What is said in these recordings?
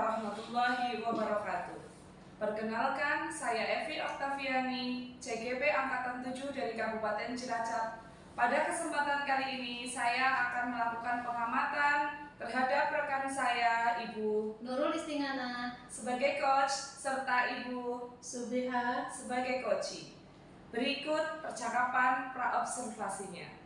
warahmatullahi wabarakatuh. Perkenalkan, saya Evi Oktaviani, CGP Angkatan 7 dari Kabupaten Cilacap. Pada kesempatan kali ini, saya akan melakukan pengamatan terhadap rekan saya, Ibu Nurul Istingana sebagai coach, serta Ibu Subiha sebagai coaching. Berikut percakapan praobservasinya.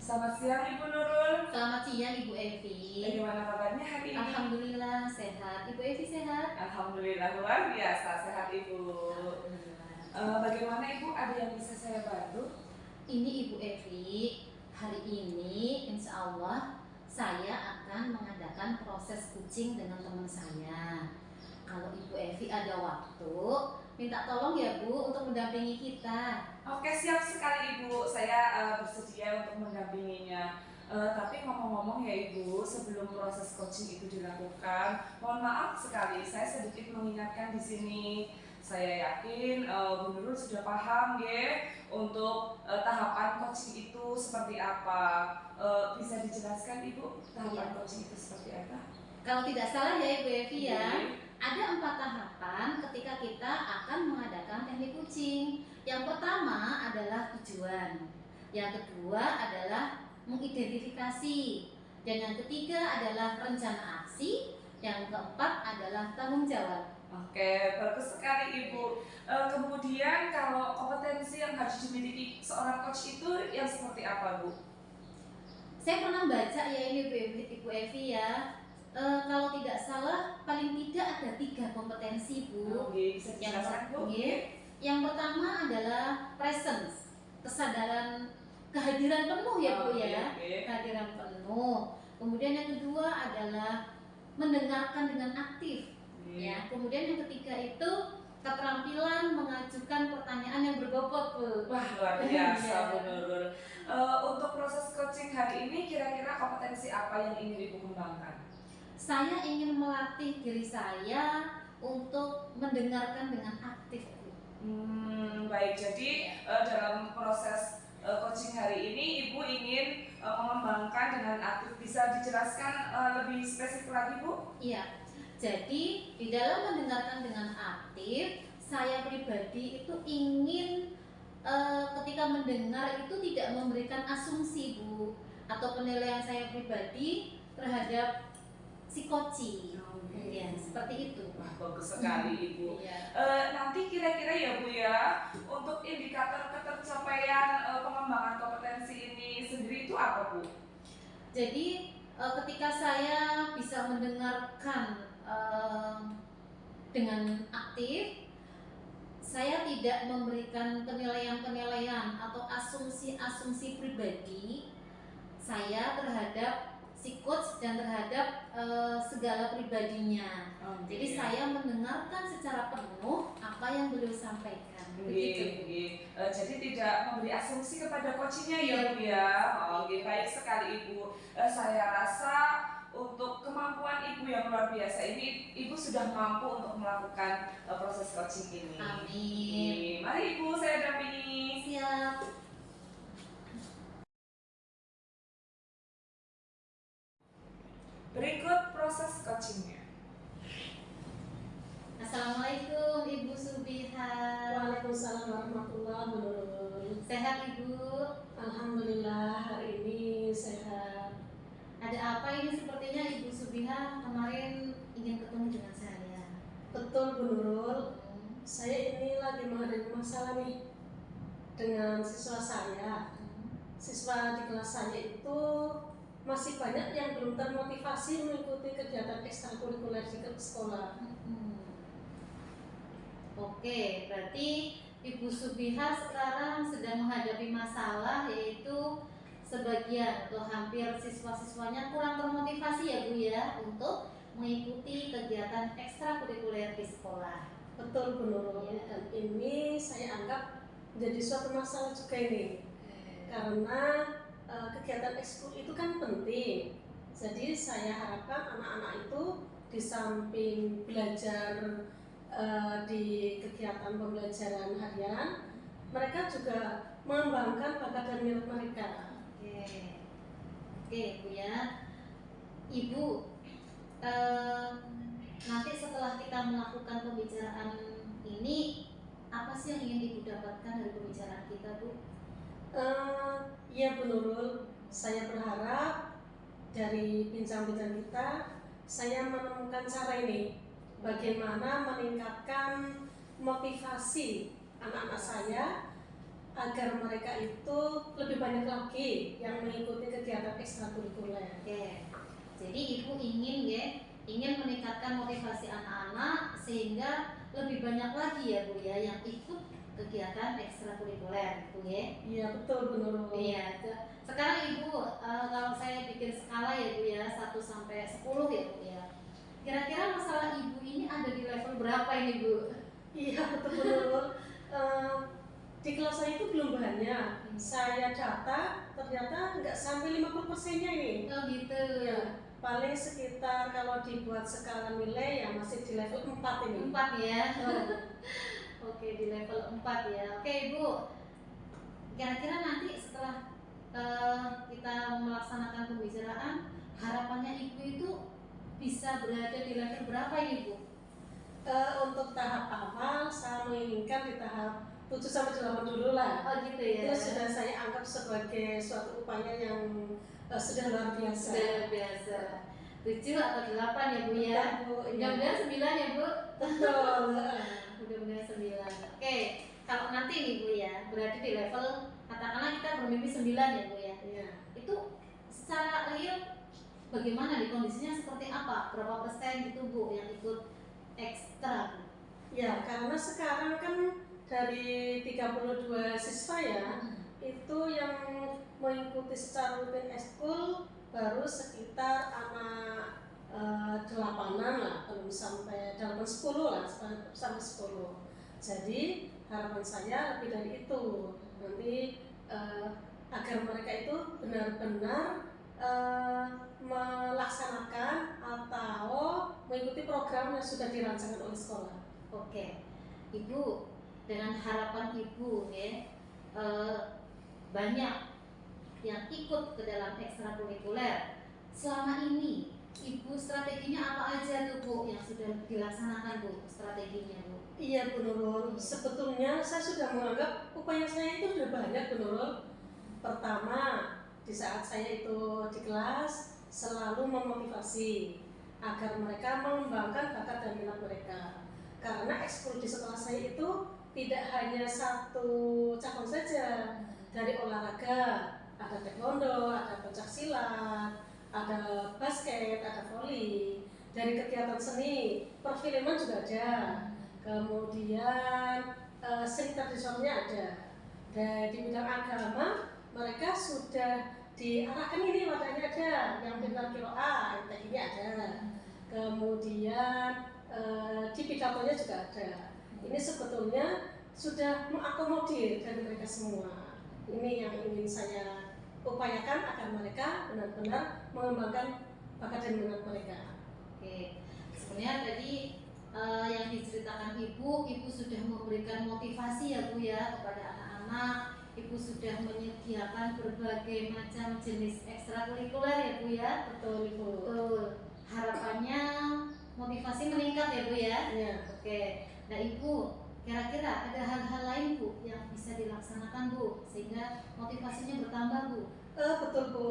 Selamat siang Ibu Nurul. Selamat siang Ibu Evi. Bagaimana kabarnya hari ini? Alhamdulillah sehat. Ibu Evi sehat? Alhamdulillah, luar biasa sehat Ibu. Bagaimana Ibu, ada yang bisa saya bantu? Ini Ibu Evi, hari ini insya Allah saya akan mengadakan proses coaching dengan teman saya. Kalau Ibu Evi ada waktu, minta tolong ya Bu untuk mendampingi kita. Oke, siap sekali Ibu, saya bersedia untuk mendampinginya. Tapi ngomong-ngomong ya Ibu, sebelum proses coaching itu dilakukan, mohon maaf sekali, saya sedikit mengingatkan di sini. Saya yakin Bu Nurul sudah paham ya untuk tahapan coaching itu seperti apa. Bisa dijelaskan Ibu tahapan coaching itu seperti apa? Kalau tidak salah ya Ibu Evi ya, ada 4 tahapan ketika kita akan mengadakan teknik coaching. Yang pertama adalah tujuan, yang kedua adalah mengidentifikasi, dan yang ketiga adalah rencana aksi, yang keempat adalah tanggung jawab. Oke, bagus sekali Ibu. Kemudian kalau kompetensi yang harus dimiliki seorang coach itu yang seperti apa Bu? Saya pernah baca ya ini Ibu Evi ya. Kalau tidak salah paling tidak ada 3 kompetensi Bu. Bisa dijelaskan Bu? Yang pertama adalah presence, kesadaran kehadiran penuh ya Bu ya. Kehadiran penuh. Kemudian yang kedua adalah mendengarkan dengan aktif. Ya, kemudian yang ketiga itu keterampilan mengajukan pertanyaan yang berbobot Bu. Wah, luar biasa Bu Nurul. Untuk proses coaching hari ini kira-kira kompetensi apa yang ingin Ibu kembangkan? Saya ingin melatih diri saya untuk mendengarkan dengan aktif Bu. Baik, jadi dalam proses coaching hari ini Ibu ingin mengembangkan dengan aktif. Bisa dijelaskan lebih spesifik lagi Bu? Iya. Jadi di dalam mendengarkan dengan aktif, saya pribadi itu ingin ketika mendengar itu tidak memberikan asumsi Bu, atau penilaian saya pribadi terhadap si coaching. Ya, seperti itu. Wah, bagus sekali Ibu. Ya. Nanti kira-kira ya Bu ya, untuk indikator ketercapaian pengembangan kompetensi ini sendiri itu apa Bu? Jadi ketika saya bisa mendengarkan dengan aktif, saya tidak memberikan penilaian-penilaian atau asumsi-asumsi pribadi saya terhadap si coach dan terhadap segala pribadinya. Jadi saya mendengarkan secara penuh apa yang beliau sampaikan. Jadi tidak memberi asumsi kepada coachnya ya Bu ya. Baik sekali Ibu. Saya rasa untuk kemampuan Ibu yang luar biasa ini, Ibu sudah mampu untuk melakukan proses coaching ini. Amin. Mari Ibu, saya dampingi. Siap. Berikut proses coachingnya. Assalamualaikum Ibu Subiha. Waalaikumsalam warahmatullahi wabarakatuh. Sehat Ibu? Alhamdulillah hari ini sehat. Ada apa ini sepertinya Ibu Subiha kemarin ingin ketemu dengan saya? Betul Bu Nurul, saya ini lagi menghadapi masalah nih dengan siswa saya. Siswa di kelas saya itu masih banyak yang belum termotivasi mengikuti kegiatan ekstrakurikuler di sekolah. Oke, berarti Ibu Subiha sekarang sedang menghadapi masalah, yaitu sebagian atau hampir siswa-siswanya kurang termotivasi ya Bu ya untuk mengikuti kegiatan ekstrakurikuler di sekolah. Betul Bu Nurul, dan ini saya anggap menjadi suatu masalah juga ini. Karena kegiatan ekskul itu kan penting. Jadi saya harapkan anak-anak itu di samping belajar di kegiatan pembelajaran harian, mereka juga mengembangkan bakat dan minat mereka. Oke Bu ya, Ibu nanti setelah kita melakukan pembicaraan ini, apa sih yang ingin Ibu dapatkan dari pembicaraan kita Bu? Ya Bu Nurul, saya berharap dari bincang-bincang kita, saya menemukan cara ini bagaimana meningkatkan motivasi anak-anak saya agar mereka itu lebih banyak lagi yang mengikuti kegiatan ekstrakurikuler. Oke, jadi Ibu ingin meningkatkan motivasi anak-anak sehingga lebih banyak lagi ya Bu ya yang ikut kegiatan ekstrakurikuler Bu ya. Iya betul Bu Nurul. Iya. Sekarang Ibu kalau saya bikin skala ya Bu ya 1 sampai 10 ya Bu ya. Kira-kira masalah Ibu ini ada di level berapa ini Bu? Iya betul Bu Nurul. Di kelas saya itu belum banyak. Saya data ternyata nggak sampai 50%-nya ini. Oh gitu. Ya, paling sekitar kalau dibuat skala nilai ya masih di level 4 ini. 4 ya. Oh. Oke, di level 4 ya. Oke Ibu, kira-kira nanti setelah kita melaksanakan pembicaraan, harapannya Ibu itu bisa berada di level berapa ini Bu? Untuk tahap awal saya menginginkan di tahap 7 sampai 8 dulu lah. Oh gitu ya. Itu sudah saya anggap sebagai suatu upaya yang sudah luar biasa. Sudah luar biasa. 7 atau 8 ya Bu ya. Mudah-mudahan 9 ya Bu. Betul. Mudah-mudahan 9. Oke, kalau nanti nih Bu ya, berarti di level katakanlah kita bermimpi 9 ya Bu ya. Iya. Itu secara real bagaimana nih kondisinya seperti apa? Berapa persen gitu Bu yang ikut ekstra Bu? Ya, karena sekarang kan dari 32 siswa ya, itu yang mengikuti secara rutin ekskul baru sekitar anak 8-an lah, belum sampai 8-10 lah, sampai 10. Jadi harapan saya lebih dari itu nanti agar mereka itu benar-benar melaksanakan atau mengikuti program yang sudah dirancangkan oleh sekolah. Oke, Ibu, dengan harapan Ibu ya, banyak yang ikut ke dalam ekstrakurikuler. Selama ini Ibu strateginya apa aja tuh Bu yang sudah dilaksanakan Bu strateginya Bu? Iya Bu Nurul, sebetulnya saya sudah menganggap upaya saya itu sudah banyak Bu Nurul. Pertama, di saat saya itu di kelas selalu memotivasi agar mereka mengembangkan bakat dan minat mereka. Karena ekskul di sekolah saya itu tidak hanya satu cabang saja, dari olahraga, ada taekwondo, ada pencaksilat, ada basket, ada voli. Dari kegiatan seni, perfilman juga ada. Kemudian seni tradisionalnya ada. Dan di bidang agama mereka sudah diarahkan ini wadahnya ada, yang pintar qiraah, ini ada. Kemudian di pidatonya juga ada. Ini sebetulnya sudah mengakomodir dari mereka semua. Ini yang ingin saya upayakan agar mereka benar-benar mengembangkan bakat dan minat mereka. Oke, sebenarnya tadi yang diceritakan Ibu sudah memberikan motivasi ya Bu ya kepada anak-anak. Ibu sudah menyediakan berbagai macam jenis ekstrakurikuler ya Bu ya. Betul Ibu. Betul. Harapannya motivasi meningkat ya Bu ya. Ya. Oke. Nah Ibu, kira-kira ada hal-hal lain Bu yang bisa dilaksanakan Bu sehingga motivasinya bertambah Bu? Betul Bu.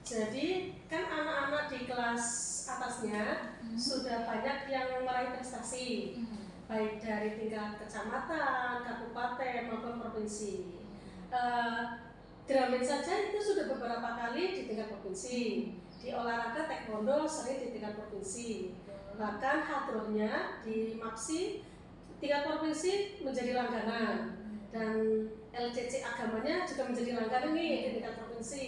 Jadi kan anak-anak di kelas atasnya sudah banyak yang meraih prestasi, baik dari tingkat kecamatan, kabupaten maupun provinsi. Drum band saja itu sudah beberapa kali di tingkat provinsi. Di olahraga taekwondo sering di tingkat provinsi. Bahkan hadrohnya di MAPSI tingkat provinsi menjadi langganan, dan LCC agamanya juga menjadi langganan nih di tingkat provinsi.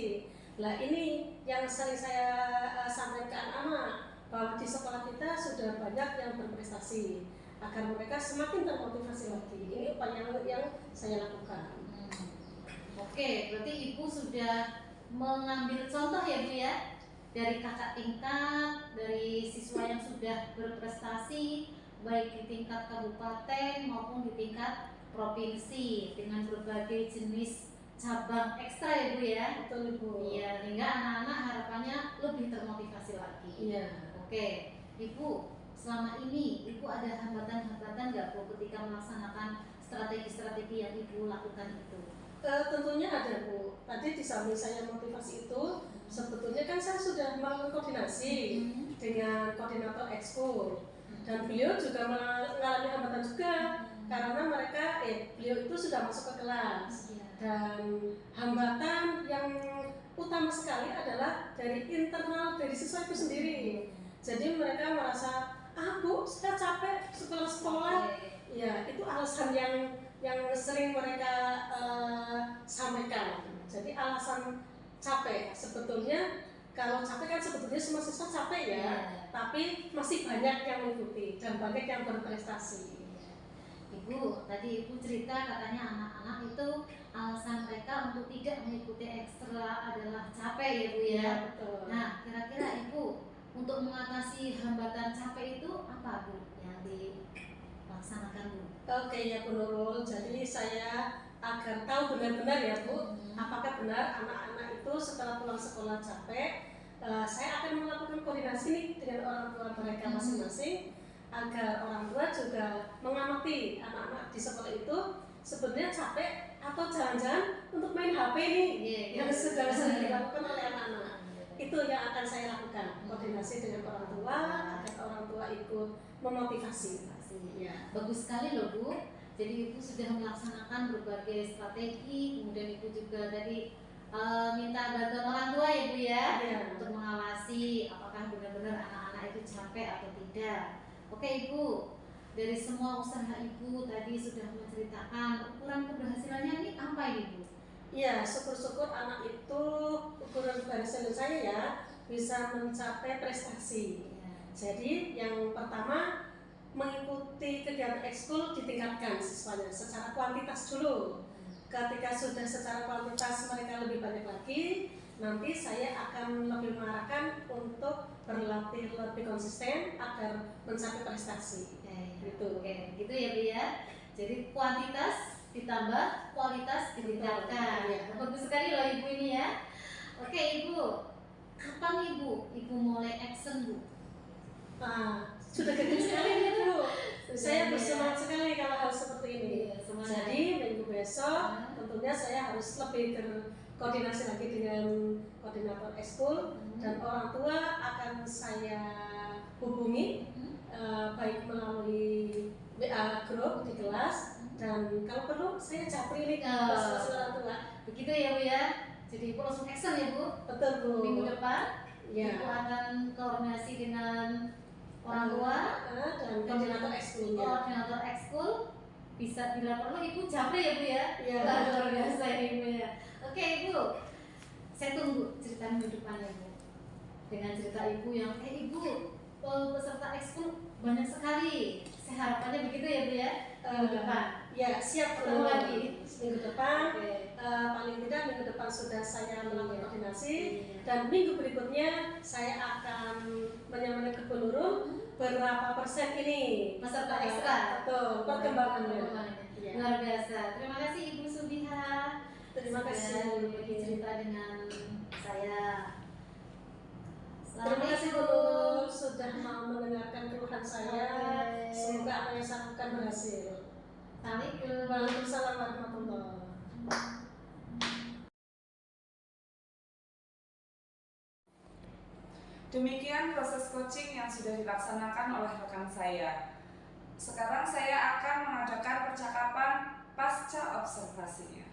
Nah ini yang sering saya sampaikan ke anak-anak, bahwa di sekolah kita sudah banyak yang berprestasi agar mereka semakin termotivasi lagi. Ini upaya yang saya lakukan. Oke, berarti Ibu sudah mengambil contoh ya Bu ya dari kakak tingkat, dari siswa yang sudah berprestasi baik di tingkat kabupaten maupun di tingkat provinsi dengan berbagai jenis cabang ekstra ya Bu ya. Betul Ibu. Iya, sehingga anak-anak harapannya lebih termotivasi lagi. Iya. Oke, Ibu, selama ini Ibu ada hambatan-hambatan nggak Bu ketika melaksanakan strategi-strategi yang Ibu lakukan itu? Tentunya ada Bu. Tadi di samping saya motivasi itu, sebetulnya kan saya sudah melakukan koordinasi dengan koordinator ekskul, dan beliau juga mengalami hambatan juga karena mereka beliau itu sudah masuk ke kelas. Dan hambatan yang utama sekali adalah dari internal dari siswa itu sendiri. Jadi mereka merasa, Bu, saya capek sekolah-sekolah. Ya, itu alasan yang sering mereka sampaikan. Jadi alasan capek, sebetulnya kalau capek kan sebetulnya semua siswa capek ya, tapi masih banyak yang mengikuti dan banyak yang berprestasi. Ibu, tadi Ibu cerita katanya anak-anak itu alasan mereka untuk tidak mengikuti ekstra adalah capek ya Bu ya. Betul. Nah, kira-kira Ibu untuk mengatasi hambatan capek itu apa Bu yang dilaksanakan Bu? Oke ya Bu Nurul, jadi saya agar tahu benar-benar ya Bu, apakah benar anak-anak itu setelah pulang sekolah capek, saya akan melakukan koordinasi nih dengan orang tua mereka masing-masing, agar orang tua juga mengamati anak-anak di sekolah itu sebenarnya capek atau jangan-jangan untuk main HP nih yang sudah sering dilakukan oleh anak-anak. Itu yang akan saya lakukan, koordinasi dengan orang tua agar orang tua ikut memotivasi. Ya, bagus sekali loh Bu. Jadi Ibu sudah melaksanakan berbagai strategi, kemudian Ibu juga tadi minta bantuan orang tua ya Bu ya, untuk mengawasi apakah benar-benar anak-anak itu capek atau tidak. Oke Ibu, dari semua usaha Ibu tadi sudah menceritakan ukuran keberhasilannya ini apa ini Bu? Iya, syukur-syukur anak itu ukuran keberhasilan saya ya bisa mencapai prestasi. Jadi yang pertama, mengikuti kegiatan ekskul ditingkatkan siswanya secara kuantitas dulu. Ketika sudah secara kuantitas mereka lebih banyak lagi, nanti saya akan lebih mengarahkan untuk berlatih lebih konsisten agar mencapai prestasi. Gitu. Oke, gitu ya Bu ya. Jadi kuantitas ditambah kualitas ditingkatkan. Bagus sekali loh Ibu ini ya. Oke Ibu, kapan Ibu mulai action Bu? Sudah gede sekali nih Bu. Saya bersemangat sekali kalau hal seperti ini. Jadi minggu besok tentunya saya harus lebih berkoordinasi lagi dengan koordinator ekskul, dan orang tua akan saya hubungi baik melalui WA grup di kelas, dan kalau perlu saya capri nih masing-masing orang tua. Begitu ya Bu ya. Jadi Ibu langsung action ya Bu. Betul Bu. Minggu depan Ibu akan koordinasi dengan orang tua dan koordinator ekskul. Koordinator ekskul bisa bila perlu Ibu japri ya Bu ya. Luar biasa ini Bu ya. Oke Ibu, saya tunggu cerita minggu depan ya Bu. Dengan cerita Ibu yang Ibu peserta ekskul banyak sekali. Saya harapannya begitu ya Bu ya. Minggu depan. Ya, siap ketemu lagi minggu depan. Paling tidak minggu depan sudah saya melakukan koordinasi, dan minggu berikutnya saya akan menyampaikan ke Bu Nurul berapa persen ini peserta ekstra. Betul, perkembangannya. Luar biasa. Terima kasih Ibu Subiha. Terima kasih berbagi cerita dengan saya. Terima kasih Bu Nurul sudah mau mendengarkan keluhan saya. Semoga apa yang saya lakukan berhasil. Waalaikumsalam warahmatullahi wabarakatuh. Demikian proses coaching yang sudah dilaksanakan oleh rekan saya. Sekarang saya akan mengadakan percakapan pasca observasinya.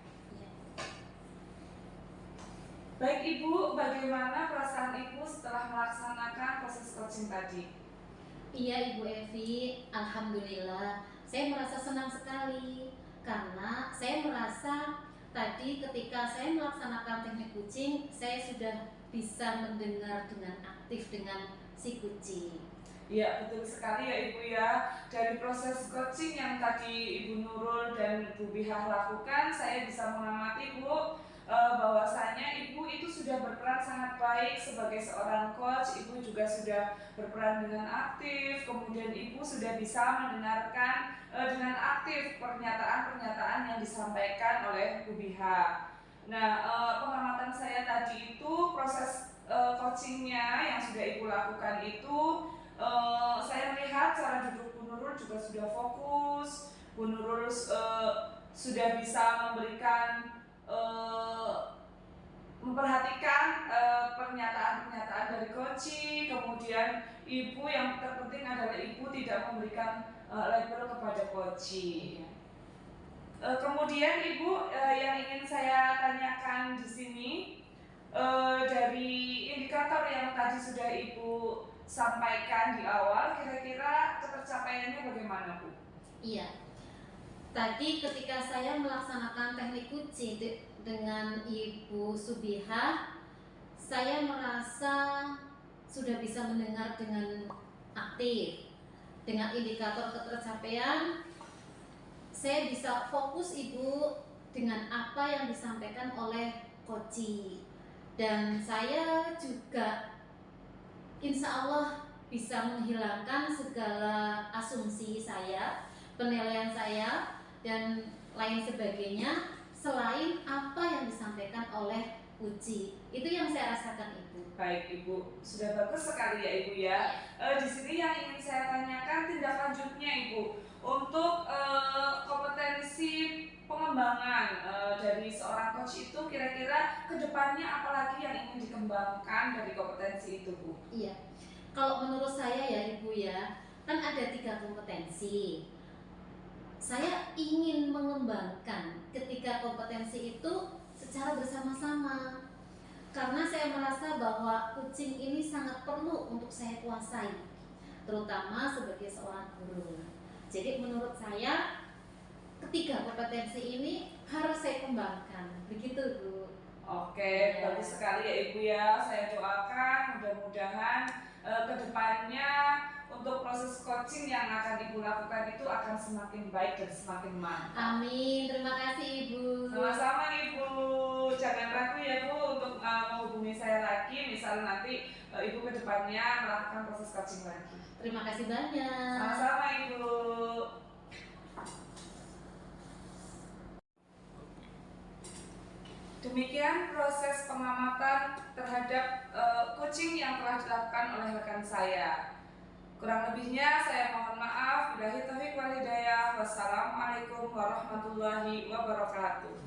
Baik Ibu, bagaimana perasaan Ibu setelah melaksanakan proses coaching tadi? Iya Ibu Evi, alhamdulillah saya merasa senang sekali karena saya merasa tadi ketika saya melaksanakan teknik kucing, saya sudah bisa mendengar dengan aktif dengan si kucing. Iya, betul sekali ya Ibu ya. Dari proses coaching yang tadi Ibu Nurul dan Bu Biha lakukan, saya bisa mengamati Bu bahwasanya Ibu itu sudah berperan sangat baik sebagai seorang coach. Ibu juga sudah berperan dengan aktif, kemudian Ibu sudah bisa mendengarkan dengan aktif pernyataan-pernyataan yang disampaikan oleh Bu Biha. Nah, pengamatan saya tadi itu proses coachingnya yang sudah Ibu lakukan itu, saya melihat cara duduk Bu Nurul juga sudah fokus, Bu Nurul sudah bisa memberikan memperhatikan pernyataan-pernyataan dari coaching. Kemudian Ibu yang terpenting adalah Ibu tidak memberikan label kepada coaching. Kemudian Ibu, yang ingin saya tanyakan di sini, dari indikator yang tadi sudah Ibu sampaikan di awal, kira-kira ketercapaiannya bagaimana, Bu? Iya. Tadi ketika saya melaksanakan teknik coaching dengan Ibu Subiha, saya merasa sudah bisa mendengar dengan aktif. Dengan indikator ketercapaian, saya bisa fokus Ibu dengan apa yang disampaikan oleh coaching, dan saya juga insya Allah bisa menghilangkan segala asumsi saya, penilaian saya, dan lain sebagainya selain apa yang disampaikan oleh coaching. Itu yang saya rasakan, Ibu. Baik Ibu, sudah bagus sekali ya Ibu ya. Di sini yang ingin saya tanyakan tindak lanjutnya Ibu untuk kompetensi pengembangan dari seorang coach itu, kira-kira kedepannya apalagi yang ingin dikembangkan dari kompetensi itu, Bu? Iya, kalau menurut saya ya Ibu ya, kan ada 3 kompetensi. Saya ingin mengembangkan ketiga kompetensi itu secara bersama-sama, karena saya merasa bahwa coaching ini sangat perlu untuk saya kuasai, terutama sebagai seorang guru. Jadi menurut saya ketiga kompetensi ini harus saya kembangkan, begitu Bu. Oke, bagus sekali ya Ibu ya. Saya doakan mudah-mudahan kedepannya untuk proses coaching yang akan Ibu lakukan itu akan semakin baik dan semakin mantap. Amin, terima kasih Ibu. Sama-sama Ibu, jangan ragu ya Bu untuk menghubungi saya lagi, misal nanti Ibu kedepannya melakukan proses coaching lagi. Terima kasih banyak. Sama-sama Ibu. Demikian proses pengamatan terhadap coaching yang telah dilakukan oleh rekan saya. Kurang lebihnya saya mohon maaf. Billahi taufiq wal hidayah. Wassalamualaikum warahmatullahi wabarakatuh.